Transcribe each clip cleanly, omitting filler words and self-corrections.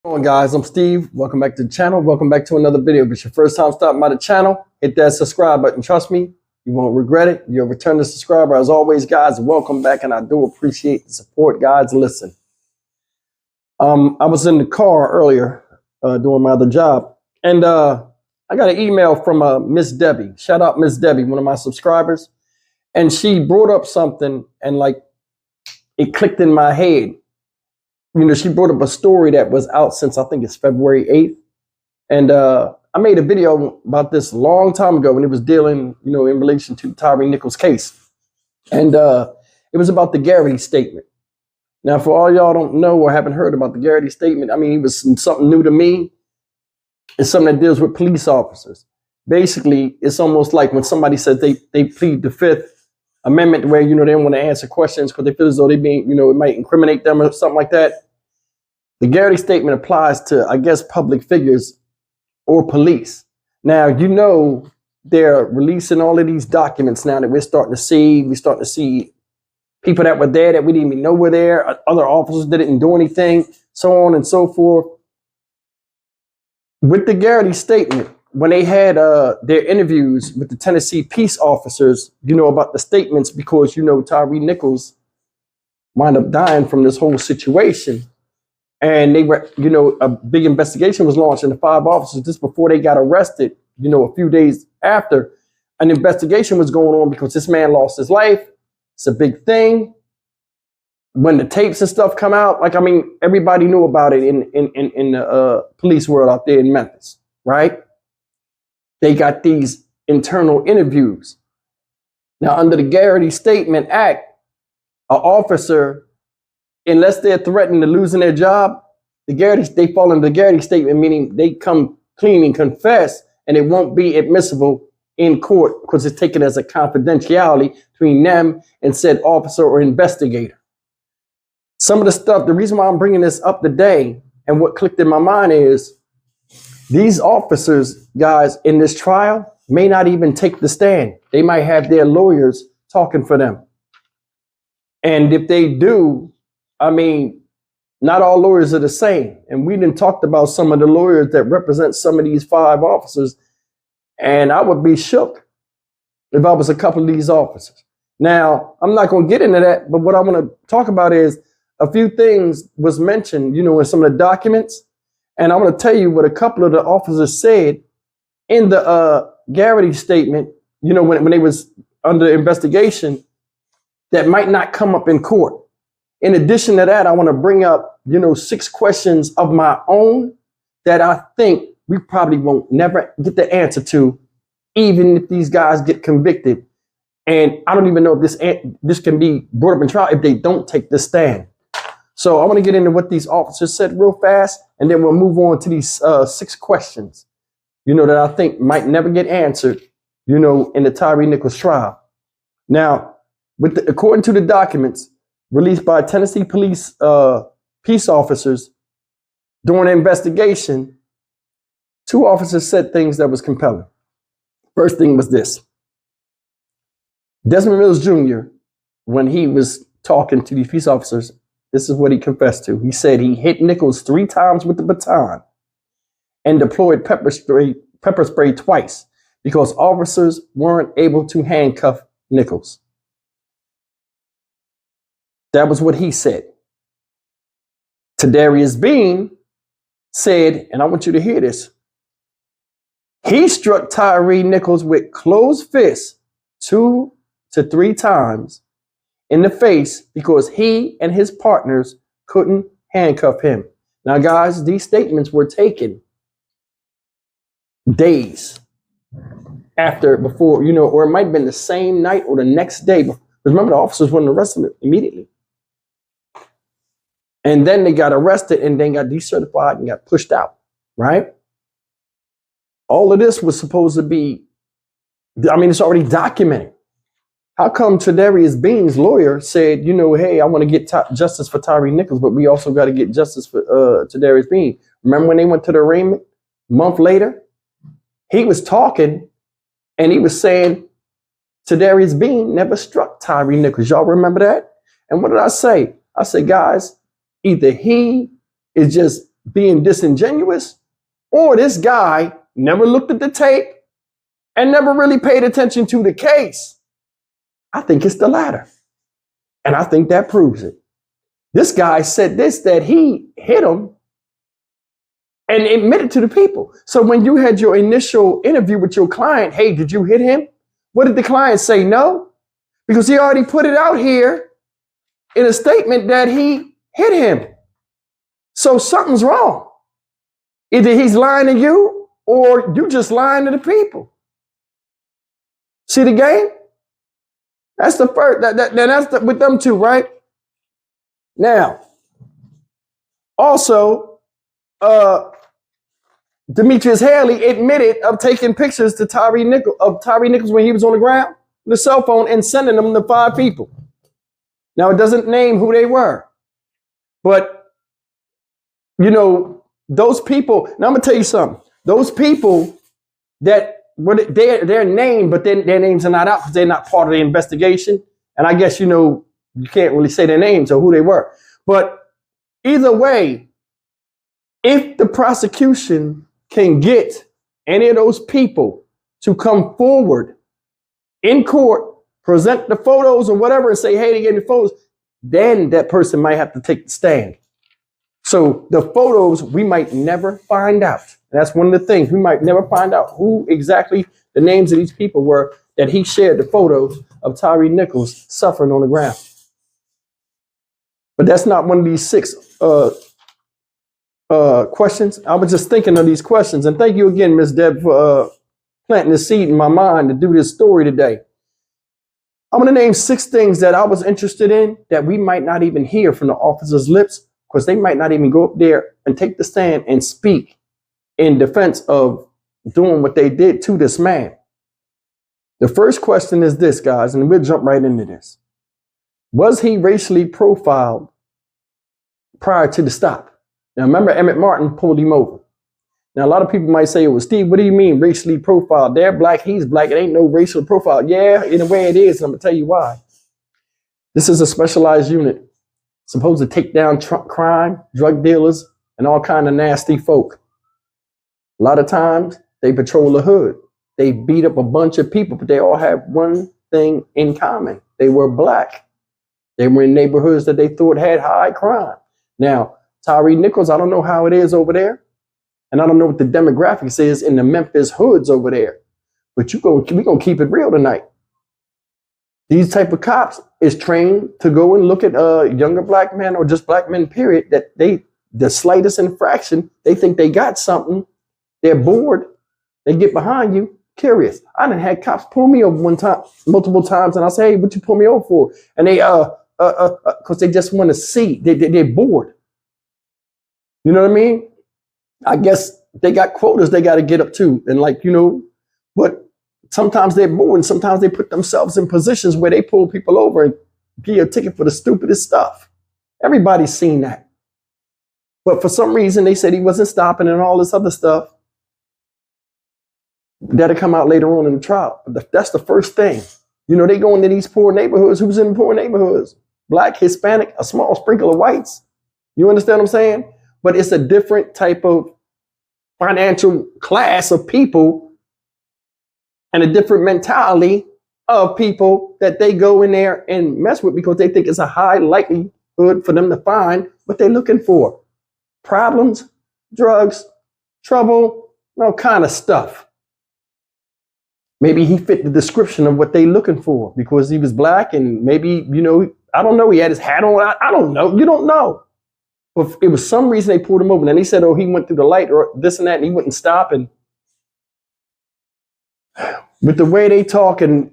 Going, guys, I'm Steve. Welcome back to the channel. Welcome back to another video. If it's your first time stopping by the channel, hit that subscribe button. Trust me, you won't regret it. You're a returning subscriber. As always, guys, welcome back, and I do appreciate the support, guys. Listen, I was in the car earlier doing my other job, and I got an email from Miss Debbie. Shout out Miss Debbie, one of my subscribers, and she brought up something, and like it clicked in my head. You know, she brought up a story that was out since I think it's February 8th. And I made a video about this a long time ago when it was dealing, you know, in relation to Tyre Nichols' case. And it was about the Garrity statement. Now, for all y'all don't know or haven't heard about the Garrity statement, I mean, it was something new to me. It's something that deals with police officers. Basically, it's almost like when somebody says they plead the Fifth Amendment, where, you know, they don't want to answer questions because they feel as though they being, you know, it might incriminate them or something like that. The Garrity statement applies to, I guess, public figures or police. Now, you know, they're releasing all of these documents now that we're starting to see. We're starting to see people that were there that we didn't even know were there, other officers that didn't do anything, so on and so forth. With the Garrity statement, when they had their interviews with the Tennessee peace officers, you know, about the statements, because, you know, Tyre Nichols wound up dying from this whole situation. And they were, you know, a big investigation was launched into 5 officers just before they got arrested. You know, a few days after, an investigation was going on because this man lost his life. It's a big thing. When the tapes and stuff come out, like, I mean, everybody knew about it in the police world out there in Memphis, right? They got these internal interviews. Now, under the Garrity Statement Act, an officer, unless they're threatened to losing their job, they fall into the Garrity statement, meaning they come clean and confess, and it won't be admissible in court because it's taken as a confidentiality between them and said officer or investigator. Some of the stuff, the reason why I'm bringing this up today and what clicked in my mind is these officers, guys, in this trial may not even take the stand. They might have their lawyers talking for them. And if they do, I mean, not all lawyers are the same. And we done talked about some of the lawyers that represent some of these 5 officers. And I would be shook if I was a couple of these officers. Now, I'm not going to get into that. But what I want to talk about is a few things was mentioned, you know, in some of the documents. And I want to tell you what a couple of the officers said in the Garrity statement, you know, when they was under investigation, that might not come up in court. In addition to that, I want to bring up, you know, 6 questions of my own that I think we probably won't never get the answer to, even if these guys get convicted. And I don't even know if this can be brought up in trial if they don't take the stand. So I want to get into what these officers said real fast, and then we'll move on to these 6 questions, you know, that I think might never get answered, you know, in the Tyre Nichols trial. Now, according to the documents released by Tennessee police peace officers during an investigation, 2 officers said things that was compelling. First thing was this. Desmond Mills Jr., when he was talking to these peace officers, this is what he confessed to. He said he hit Nichols 3 times with the baton and deployed pepper spray twice because officers weren't able to handcuff Nichols. That was what he said. Tadarius Bean said, and I want you to hear this, he struck Tyre Nichols with closed fists 2 to 3 times in the face because he and his partners couldn't handcuff him. Now, guys, these statements were taken days before, you know, or it might have been the same night or the next day. Because remember, the officers weren't arrested immediately. And then they got arrested and then got decertified and got pushed out, right? All of this was supposed to be, I mean, it's already documented. How come Tadarius Bean's lawyer said, you know, hey, I want to get justice for Tyre Nichols, but we also got to get justice for Tadarius Bean? Remember when they went to the arraignment a month later? He was talking and he was saying Tadarius Bean never struck Tyre Nichols. Y'all remember that? And what did I say? I said, guys, either he is just being disingenuous, or this guy never looked at the tape and never really paid attention to the case. I think it's the latter. And I think that proves it. This guy said that he hit him and admitted to the people. So when you had your initial interview with your client, hey, did you hit him? What did the client say? No, because he already put it out here in a statement that he hit him. So something's wrong. Either he's lying to you or you just lying to the people. See the game? That's the first, that's with them two, right? Now, also, Demetrius Haley admitted of taking pictures to Tyre Nichols when he was on the ground with a cell phone and sending them to 5 people. Now, it doesn't name who they were, but you know, those people, now I'm gonna tell you something. Those people that they're named, but then their names are not out because they're not part of the investigation. And I guess, you know, you can't really say their names or who they were. But either way, if the prosecution can get any of those people to come forward in court, present the photos or whatever, and say, hey, they gave me photos, then that person might have to take the stand. So the photos, we might never find out. That's one of the things. We might never find out who exactly the names of these people were that he shared the photos of Tyre Nichols suffering on the ground. But that's not one of these 6 questions. I was just thinking of these questions. And thank you again, Ms. Deb, for planting the seed in my mind to do this story today. I'm going to name 6 things that I was interested in that we might not even hear from the officer's lips, because they might not even go up there and take the stand and speak in defense of doing what they did to this man. The first question is this, guys, and we'll jump right into this. Was he racially profiled prior to the stop? Now, remember, Emmett Martin pulled him over. Now, a lot of people might say, well, Steve, what do you mean racially profiled? They're black, he's black. It ain't no racial profile. Yeah, in a way it is, and I'm going to tell you why. This is a specialized unit supposed to take down crime, drug dealers, and all kind of nasty folk. A lot of times, they patrol the hood. They beat up a bunch of people, but they all have one thing in common. They were black. They were in neighborhoods that they thought had high crime. Now, Tyre Nichols, I don't know how it is over there, and I don't know what the demographics is in the Memphis hoods over there, but we're going to keep it real tonight. These type of cops is trained to go and look at younger black men or just black men, period, that the slightest infraction, they think they got something. They're bored. They get behind you, curious. I done had cops pull me over one time, multiple times, and I say, hey, what you pull me over for? And they, because they just want to see. They're bored. You know what I mean? I guess they got quotas they got to get up to. And like, you know, but sometimes they're bored and sometimes they put themselves in positions where they pull people over and give a ticket for the stupidest stuff. Everybody's seen that. But for some reason, they said he wasn't stopping and all this other stuff. That'll come out later on in the trial. But that's the first thing. You know, they go into these poor neighborhoods. Who's in the poor neighborhoods? Black, Hispanic, a small sprinkle of whites. You understand what I'm saying? But it's a different type of financial class of people and a different mentality of people that they go in there and mess with because they think it's a high likelihood for them to find what they're looking for. Problems, drugs, trouble, all kind of stuff. Maybe he fit the description of what they're looking for because he was black and maybe, you know, I don't know, he had his hat on. I don't know. You don't know. But it was some reason they pulled him over. And then they said, oh, he went through the light or this and that, and he wouldn't stop. And with the way they talk and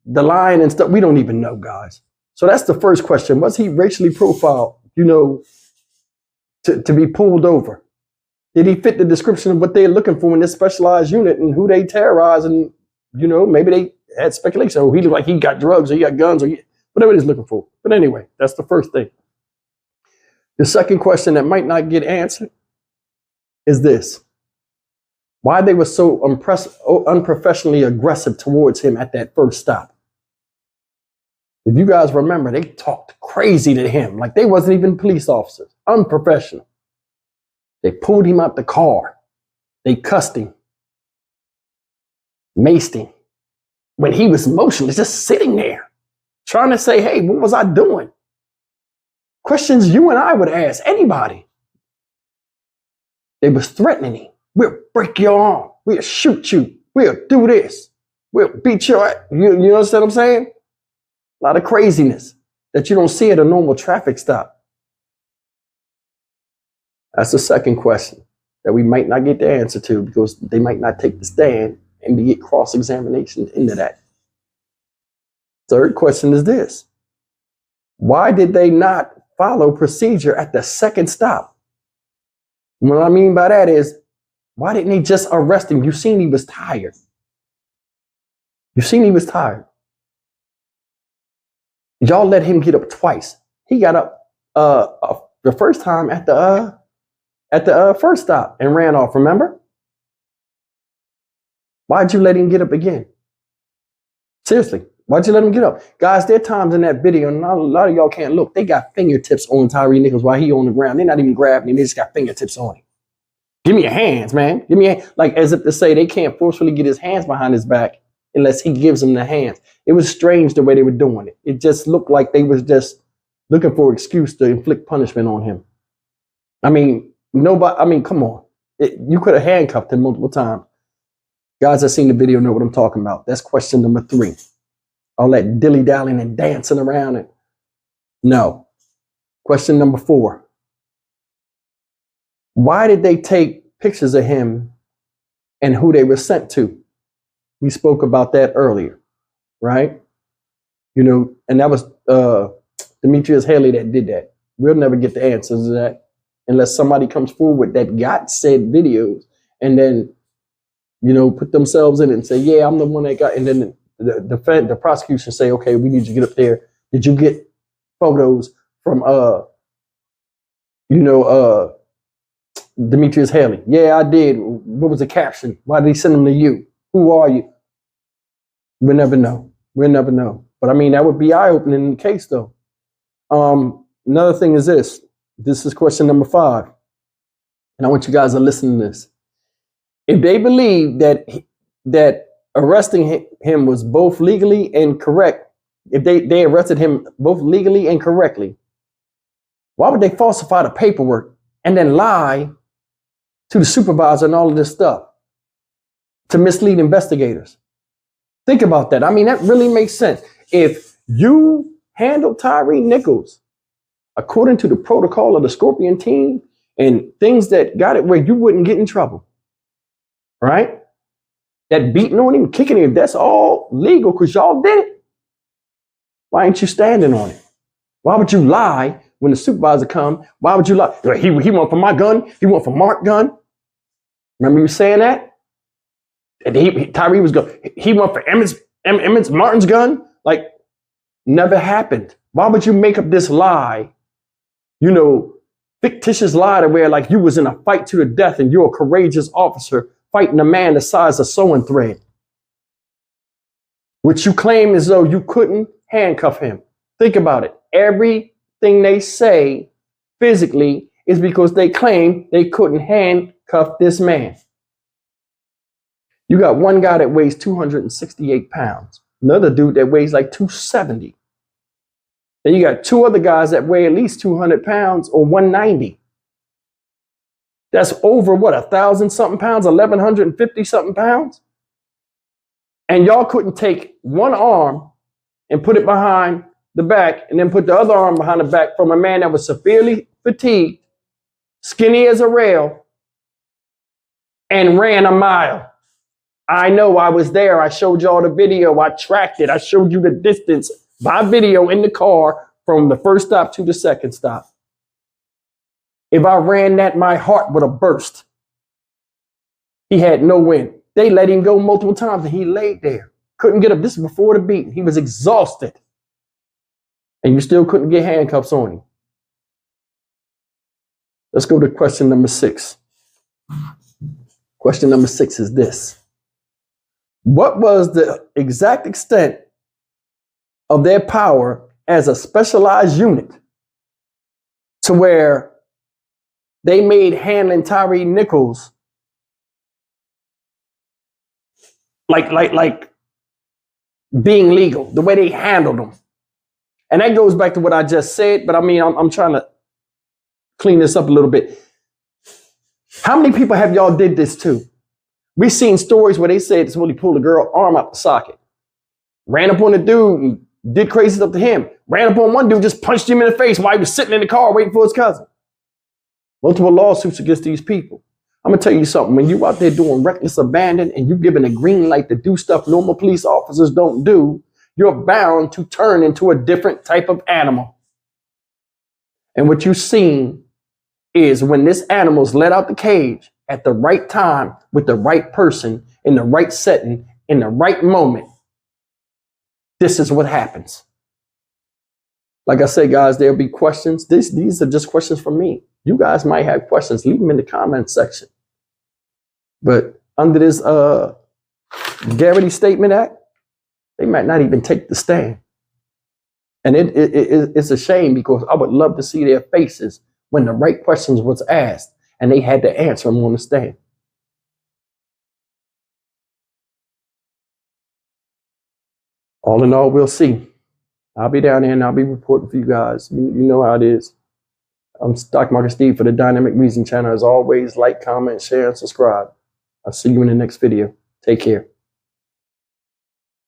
the line and stuff, we don't even know, guys. So that's the first question. Was he racially profiled, you know, to be pulled over? Did he fit the description of what they're looking for in this specialized unit and who they terrorize? And, you know, maybe they had speculation. Oh, he looked like he got drugs or he got guns or whatever he's looking for. But anyway, that's the first thing. The second question that might not get answered is this. Why they were so unprofessionally aggressive towards him at that first stop. If you guys remember, they talked crazy to him like they wasn't even police officers. Unprofessional. They pulled him out the car. They cussed him, maced him, when he was motionless, just sitting there, trying to say, hey, what was I doing? Questions you and I would ask anybody. They was threatening him. We'll break your arm. We'll shoot you. We'll do this. We'll beat your ass. You understand what I'm saying? A lot of craziness that you don't see at a normal traffic stop. That's the second question that we might not get the answer to because they might not take the stand and get cross-examination into that. Third question is this. Why did they not follow procedure at the second stop? What I mean by that is, why didn't they just arrest him? You seen he was tired. You seen he was tired. Y'all let him get up twice. He got up the first time at the first stop and ran off, remember? Why'd you let him get up again? Seriously, why'd you let him get up? Guys, there are times in that video, and a lot of y'all can't look, they got fingertips on Tyre Nichols while he on the ground. They're not even grabbing him, they just got fingertips on him. Give me your hands, man. Give me a hand. Like as if to say they can't forcefully get his hands behind his back unless he gives them the hands. It was strange the way they were doing it. It just looked like they was just looking for an excuse to inflict punishment on him. I mean, come on. You could have handcuffed him multiple times. Guys that seen the video know what I'm talking about. That's question number 3. All that dilly-dallying and dancing around it. No. Question number 4. Why did they take pictures of him and who they were sent to? We spoke about that earlier, right? You know, and that was Demetrius Haley that did that. We'll never get the answers to that unless somebody comes forward that got said videos and then, you know, put themselves in it and say, yeah, I'm the one that got, and then the prosecution say, okay, we need you to get up there. Did you get photos from, Demetrius Haley? Yeah, I did. What was the caption? Why did he send them to you? Who are you? We'll never know. We'll never know. But I mean, that would be eye-opening in the case, though. Another thing is this. This is question number 5. And I want you guys to listen to this. If they believe that arresting him was both legally and correct, if they arrested him both legally and correctly, why would they falsify the paperwork and then lie to the supervisor and all of this stuff to mislead investigators? Think about that. I mean, that really makes sense. If you handled Tyre Nichols according to the protocol of the Scorpion team and things that got it where you wouldn't get in trouble, right? That beating on him, kicking him, that's all legal because y'all did it. Why ain't you standing on it? Why would you lie when the supervisor come? Why would you lie? He went for my gun. He went for Mark's gun. Remember you saying that? And Tyre was going. He went for Emmett Martin's gun. Like, never happened. Why would you make up this lie? You know, fictitious lie to where like you was in a fight to the death and you're a courageous officer fighting a man the size of sewing thread, which you claim as though you couldn't handcuff him. Think about it. Everything they say physically is because they claim they couldn't handcuff this man. You got one guy that weighs 268 pounds, another dude that weighs like 270. Then you got 2 other guys that weigh at least 200 pounds or 190. That's over what, 1,000 something pounds, 1,150 something pounds? And y'all couldn't take one arm and put it behind the back and then put the other arm behind the back from a man that was severely fatigued, skinny as a rail, and ran a mile. I know, I was there. I showed y'all the video. I tracked it. I showed you the distance by video in the car from the first stop to the second stop. If I ran that, my heart would have burst. He had no wind. They let him go multiple times and he laid there. Couldn't get up. This is before the beating. He was exhausted. And you still couldn't get handcuffs on him. Let's go to question number 6. Question number 6 is this. What was the exact extent of their power as a specialized unit to where they made handling Tyre Nichols like being legal, the way they handled him. And that goes back to what I just said, but I mean, I'm trying to clean this up a little bit. How many people have y'all did this to? We've seen stories where they said somebody pulled a girl arm out the socket, ran up on the dude and did crazy stuff to him, ran up on one dude, just punched him in the face while he was sitting in the car waiting for his cousin. Multiple lawsuits against these people. I'm gonna tell you something, when you out there doing reckless abandon and you giving a green light to do stuff normal police officers don't do, you're bound to turn into a different type of animal. And what you've seen is when this animal's let out the cage at the right time with the right person in the right setting in the right moment, this is what happens. Like I said, guys, there'll be questions. These are just questions from me. You guys might have questions. Leave them in the comment section. But under this Garrity Statement Act, they might not even take the stand. And it's a shame, because I would love to see their faces when the right questions was asked and they had to answer them on the stand. All in all, we'll see. I'll be down there and I'll be reporting for you guys. You know how it is. I'm Stock Market Steve for the Dynamic Reason channel. As always, like, comment, share, and subscribe. I'll see you in the next video. Take care.